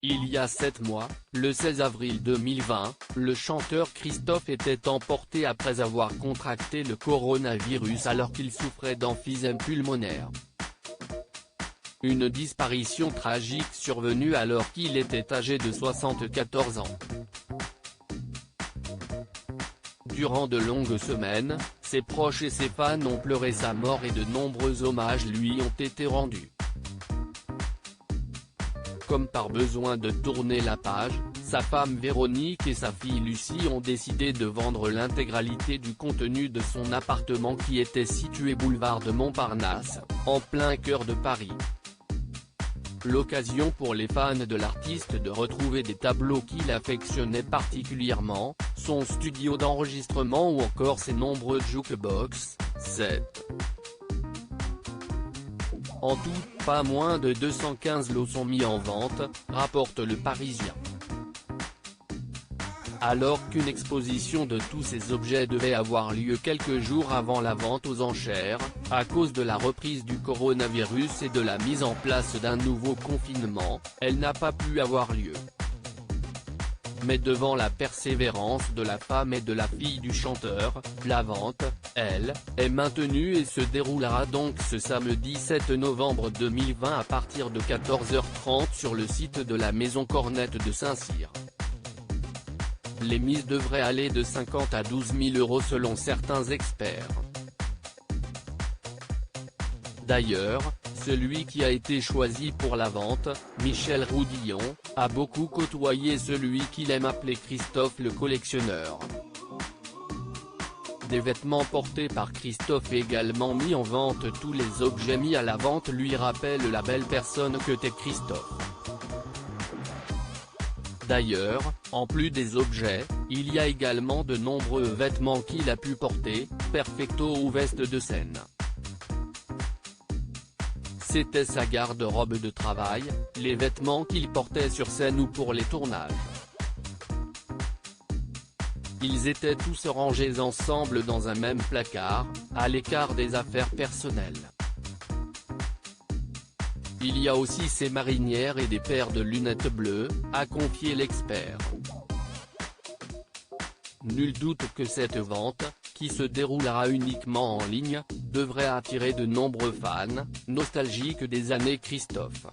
Il y a 7 mois, le 16 avril 2020, le chanteur Christophe était emporté après avoir contracté le coronavirus alors qu'il souffrait d'emphysème pulmonaire. Une disparition tragique survenue alors qu'il était âgé de 74 ans. Durant de longues semaines, ses proches et ses fans ont pleuré sa mort et de nombreux hommages lui ont été rendus. Comme par besoin de tourner la page, sa femme Véronique et sa fille Lucie ont décidé de vendre l'intégralité du contenu de son appartement qui était situé boulevard de Montparnasse, en plein cœur de Paris. L'occasion pour les fans de l'artiste de retrouver des tableaux qu'il affectionnait particulièrement, son studio d'enregistrement ou encore ses nombreux jukebox, sets. En tout, pas moins de 215 lots sont mis en vente, rapporte Le Parisien. Alors qu'une exposition de tous ces objets devait avoir lieu quelques jours avant la vente aux enchères, à cause de la reprise du coronavirus et de la mise en place d'un nouveau confinement, elle n'a pas pu avoir lieu. Mais devant la persévérance de la femme et de la fille du chanteur, la vente, elle, est maintenue et se déroulera donc ce samedi 7 novembre 2020 à partir de 14h30 sur le site de la Maison Cornette de Saint-Cyr. Les mises devraient aller de 50 à 12 000 € selon certains experts. D'ailleurs, celui qui a été choisi pour la vente, Michel Roudillon, a beaucoup côtoyé celui qu'il aime appeler Christophe le collectionneur. Des vêtements portés par Christophe également mis en vente. Tous les objets mis à la vente lui rappellent la belle personne que t'es Christophe. D'ailleurs, en plus des objets, il y a également de nombreux vêtements qu'il a pu porter, perfecto ou veste de scène. C'était sa garde-robe de travail, les vêtements qu'il portait sur scène ou pour les tournages. Ils étaient tous rangés ensemble dans un même placard, à l'écart des affaires personnelles. Il y a aussi ses marinières et des paires de lunettes bleues, a confié l'expert. Nul doute que cette vente, qui se déroulera uniquement en ligne, devrait attirer de nombreux fans, nostalgiques des années Christophe.